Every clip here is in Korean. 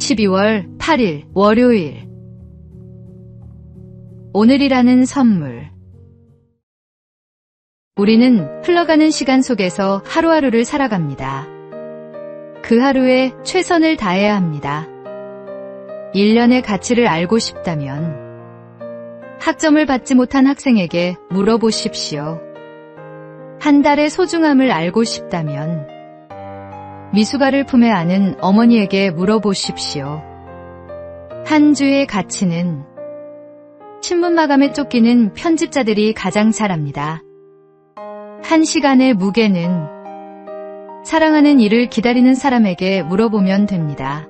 12월 8일 월요일. 오늘이라는 선물. 우리는 흘러가는 시간 속에서 하루하루를 살아갑니다. 그 하루에 최선을 다해야 합니다. 1년의 가치를 알고 싶다면 학점을 받지 못한 학생에게 물어보십시오. 한 달의 소중함을 알고 싶다면 미숙아를 품에 안은 어머니에게 물어보십시오. 한 주의 가치는 신문 마감에 쫓기는 편집자들이 가장 잘 압니다. 한 시간의 무게는 사랑하는 일을 기다리는 사람에게 물어보면 됩니다.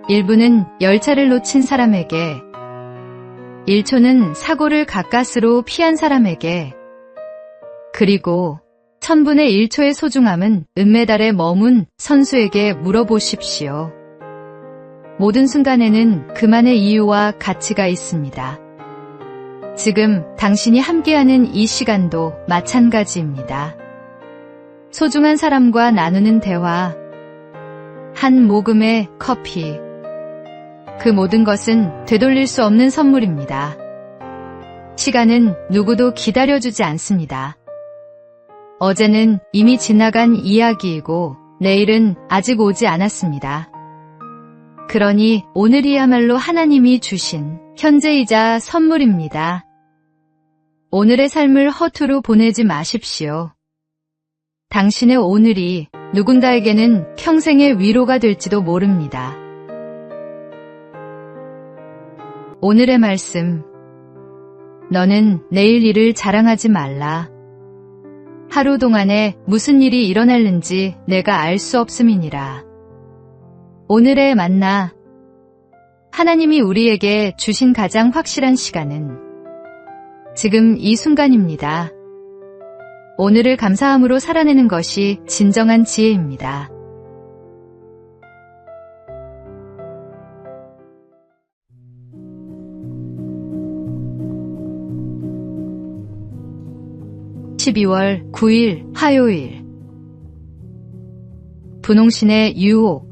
1분은 열차를 놓친 사람에게, 1초는 사고를 가까스로 피한 사람에게, 그리고 1000분의 1초의 소중함은 은메달에 머문 선수에게 물어보십시오. 모든 순간에는 그만의 이유와 가치가 있습니다. 지금 당신이 함께하는 이 시간도 마찬가지입니다. 소중한 사람과 나누는 대화, 한 모금의 커피, 그 모든 것은 되돌릴 수 없는 선물입니다. 시간은 누구도 기다려주지 않습니다. 어제는 이미 지나간 이야기이고 내일은 아직 오지 않았습니다. 그러니 오늘이야말로 하나님이 주신 현재이자 선물입니다. 오늘의 삶을 허투루 보내지 마십시오. 당신의 오늘이 누군가에게는 평생의 위로가 될지도 모릅니다. 오늘의 말씀. 너는 내일 일을 자랑하지 말라. 하루 동안에 무슨 일이 일어날는지 내가 알 수 없음이니라. 오늘의 만나. 하나님이 우리에게 주신 가장 확실한 시간은 지금 이 순간입니다. 오늘을 감사함으로 살아내는 것이 진정한 지혜입니다. (12월 9일) 화요일. 분홍신의 유혹.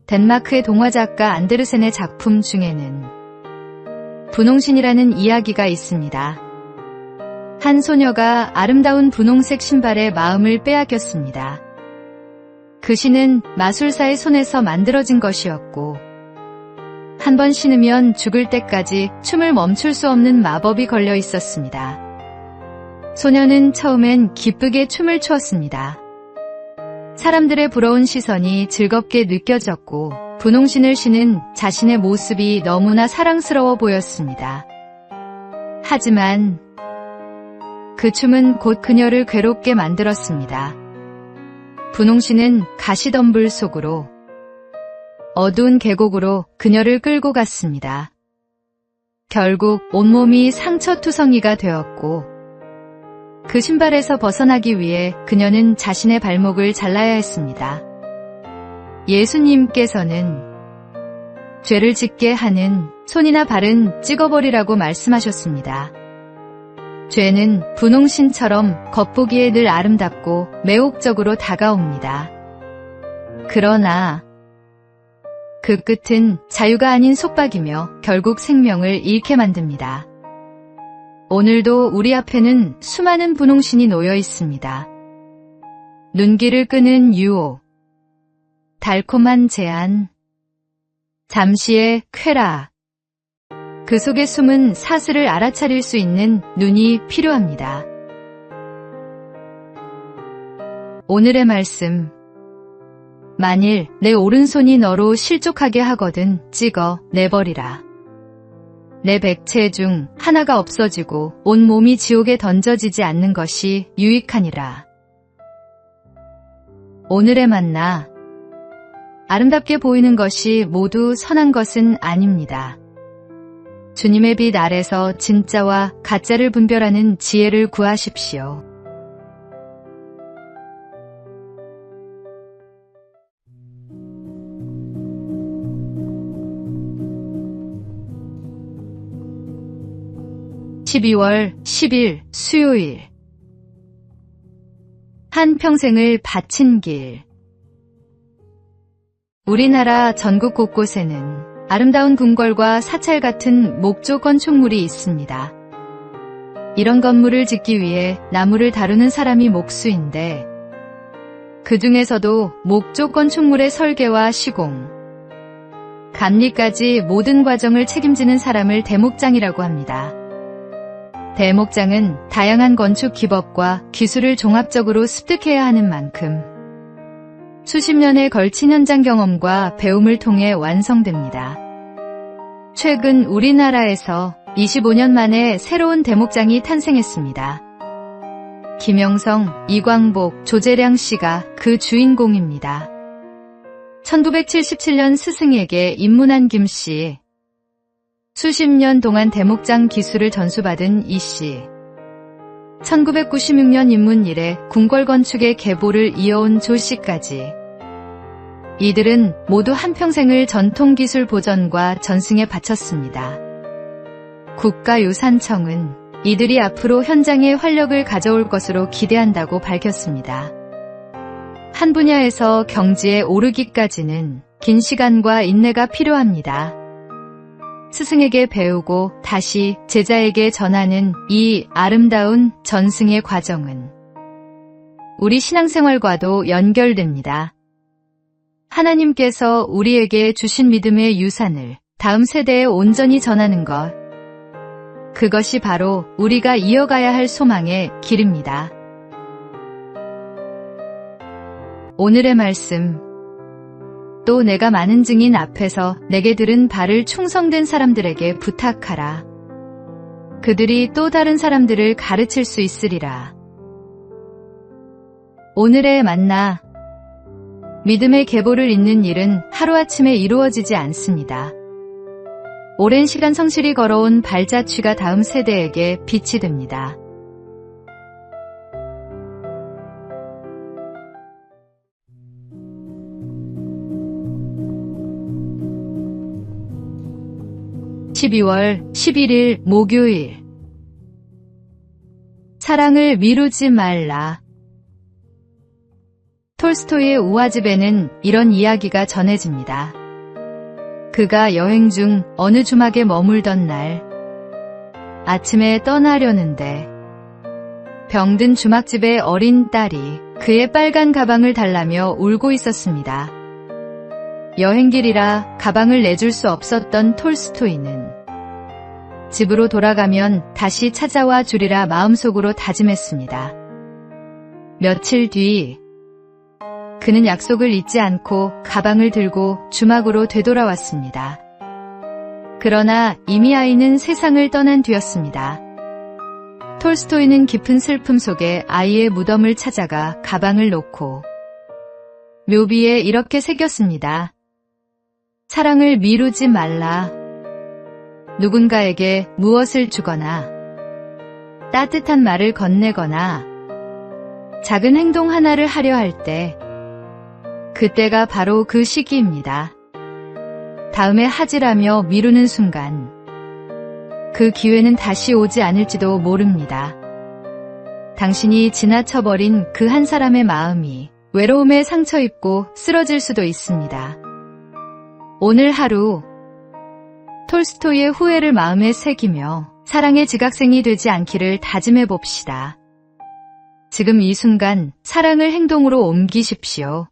덴마크의 동화작가 안데르센의 작품 중에는 분홍신이라는 이야기가 있습니다. 한 소녀가 아름다운 분홍색 신발에 마음을 빼앗겼습니다. 그 신은 마술사의 손에서 만들어진 것이었고 한 번 신으면 죽을 때까지 춤을 멈출 수 없는 마법이 걸려 있었습니다. 소녀는 처음엔 기쁘게 춤을 추었습니다. 사람들의 부러운 시선이 즐겁게 느껴졌고 분홍신을 신은 자신의 모습이 너무나 사랑스러워 보였습니다. 하지만 그 춤은 곧 그녀를 괴롭게 만들었습니다. 분홍신은 가시덤불 속으로, 어두운 계곡으로 그녀를 끌고 갔습니다. 결국 온몸이 상처투성이가 되었고 그 신발에서 벗어나기 위해 그녀는 자신의 발목을 잘라야 했습니다. 예수님께서는 죄를 짓게 하는 손이나 발은 찍어버리라고 말씀하셨습니다. 죄는 분홍신처럼 겉보기에 늘 아름답고 매혹적으로 다가옵니다. 그러나 그 끝은 자유가 아닌 속박이며 결국 생명을 잃게 만듭니다. 오늘도 우리 앞에는 수많은 분홍신이 놓여 있습니다. 눈길을 끄는 유혹, 달콤한 제안, 잠시의 쾌락, 그 속에 숨은 사슬을 알아차릴 수 있는 눈이 필요합니다. 오늘의 말씀. 만일 내 오른손이 너로 실족하게 하거든 찍어 내버리라. 내 백체 중 하나가 없어지고 온 몸이 지옥에 던져지지 않는 것이 유익하니라. 오늘의 만나. 아름답게 보이는 것이 모두 선한 것은 아닙니다. 주님의 빛 아래서 진짜와 가짜를 분별하는 지혜를 구하십시오. (12월 10일) 수요일. 한 평생을 바친 길. 우리나라 전국 곳곳에는 아름다운 궁궐과 사찰 같은 목조 건축물이 있습니다. 이런 건물을 짓기 위해 나무를 다루는 사람이 목수인데 그 중에서도 목조 건축물의 설계와 시공, 감리까지 모든 과정을 책임지는 사람을 대목장이라고 합니다. 대목장은 다양한 건축 기법과 기술을 종합적으로 습득해야 하는 만큼 수십 년에 걸친 현장 경험과 배움을 통해 완성됩니다. 최근 우리나라에서 25년 만에 새로운 대목장이 탄생했습니다. 김영성, 이광복, 조재량 씨가 그 주인공입니다. 1977년 스승에게 입문한 김 씨. 수십 년 동안 대목장 기술을 전수받은 이 씨. 1996년 입문 이래 궁궐 건축의 계보를 이어온 조 씨까지. 이들은 모두 한평생을 전통기술 보전과 전승에 바쳤습니다. 국가유산청은 이들이 앞으로 현장에 활력을 가져올 것으로 기대한다고 밝혔습니다. 한 분야에서 경지에 오르기까지는 긴 시간과 인내가 필요합니다. 스승에게 배우고 다시 제자에게 전하는 이 아름다운 전승의 과정은 우리 신앙생활과도 연결됩니다. 하나님께서 우리에게 주신 믿음의 유산을 다음 세대에 온전히 전하는 것, 그것이 바로 우리가 이어가야 할 소망의 길입니다. 오늘의 말씀. 또 내가 많은 증인 앞에서 내게 들은 바를 충성된 사람들에게 부탁하라. 그들이 또 다른 사람들을 가르칠 수 있으리라. 오늘의 만나. 믿음의 계보를 잇는 일은 하루아침에 이루어지지 않습니다. 오랜 시간 성실히 걸어온 발자취가 다음 세대에게 빛이 됩니다. (12월 11일) 목요일. 사랑을 미루지 말라. 톨스토이의 우화집에는 이런 이야기가 전해집니다. 그가 여행 중 어느 주막에 머물던 날, 아침에 떠나려는데 병든 주막집의 어린 딸이 그의 빨간 가방을 달라며 울고 있었습니다. 여행길이라 가방을 내줄 수 없었던 톨스토이는 집으로 돌아가면 다시 찾아와 주리라 마음속으로 다짐했습니다. 며칠 뒤 그는 약속을 잊지 않고 가방을 들고 주막으로 되돌아왔습니다. 그러나 이미 아이는 세상을 떠난 뒤였습니다. 톨스토이는 깊은 슬픔 속에 아이의 무덤을 찾아가 가방을 놓고 묘비에 이렇게 새겼습니다. 사랑을 미루지 말라. 누군가에게 무엇을 주거나 따뜻한 말을 건네거나 작은 행동 하나를 하려 할 때, 그때가 바로 그 시기입니다. 다음에 하지라며 미루는 순간 그 기회는 다시 오지 않을지도 모릅니다. 당신이 지나쳐버린 그 한 사람의 마음이 외로움에 상처 입고 쓰러질 수도 있습니다. 오늘 하루 톨스토이의 후회를 마음에 새기며 사랑의 지각생이 되지 않기를 다짐해 봅시다. 지금 이 순간 사랑을 행동으로 옮기십시오.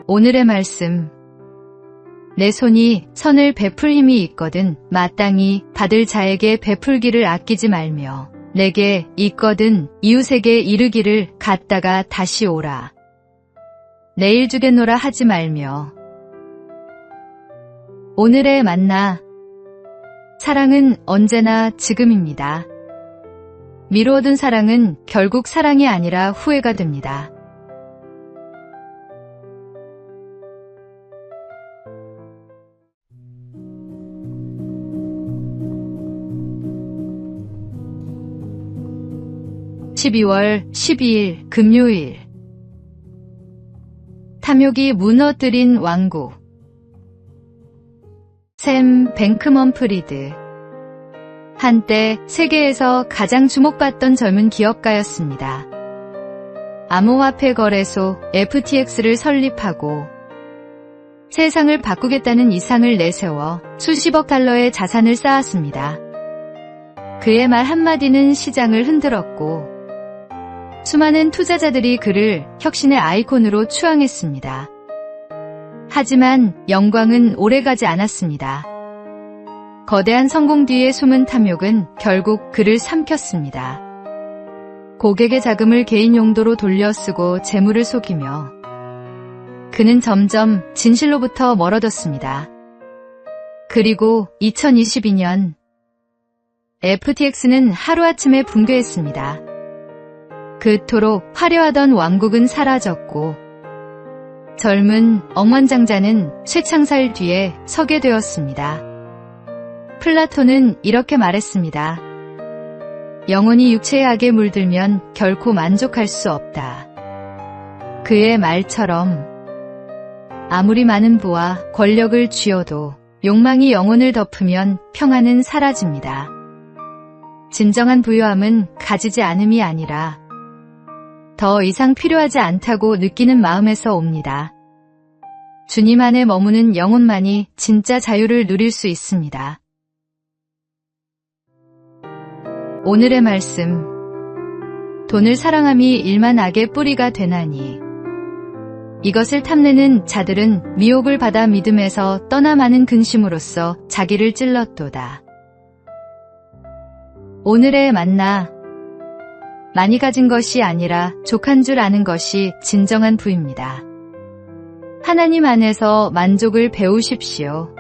오늘의 말씀. 내 손이 선을 베풀 힘이 있거든 마땅히 받을 자에게 베풀기를 아끼지 말며 내게 있거든 이웃에게 이르기를 갔다가 다시 오라. 내일 주겠노라 하지 말며. 오늘의 만나. 사랑은 언제나 지금입니다. 미루어둔 사랑은 결국 사랑이 아니라 후회가 됩니다. (12월 12일) 금요일. 탐욕이 무너뜨린 왕국. 샘 뱅크먼프리드. 한때 세계에서 가장 주목받던 젊은 기업가였습니다. 암호화폐 거래소 FTX를 설립하고 세상을 바꾸겠다는 이상을 내세워 수십억 달러의 자산을 쌓았습니다. 그의 말 한마디는 시장을 흔들었고 수많은 투자자들이 그를 혁신의 아이콘으로 추앙했습니다. 하지만 영광은 오래가지 않았습니다. 거대한 성공 뒤의 숨은 탐욕은 결국 그를 삼켰습니다. 고객의 자금을 개인 용도로 돌려 쓰고 재물을 속이며 그는 점점 진실로부터 멀어졌습니다. 그리고 2022년 FTX는 하루아침에 붕괴했습니다. 그토록 화려하던 왕국은 사라졌고 젊은 억만장자는 쇠창살 뒤에 서게 되었습니다. 플라톤은 이렇게 말했습니다. 영혼이 육체의 악에 물들면 결코 만족할 수 없다. 그의 말처럼 아무리 많은 부와 권력을 쥐어도 욕망이 영혼을 덮으면 평안은 사라집니다. 진정한 부유함은 가지지 않음이 아니라 더 이상 필요하지 않다고 느끼는 마음에서 옵니다. 주님 안에 머무는 영혼만이 진짜 자유를 누릴 수 있습니다. 오늘의 말씀. 돈을 사랑함이 일만 악의 뿌리가 되나니 이것을 탐내는 자들은 미혹을 받아 믿음에서 떠나 많은 근심으로써 자기를 찔렀도다. 오늘의 만나. 많이 가진 것이 아니라 족한 줄 아는 것이 진정한 부입니다. 하나님 안에서 만족을 배우십시오.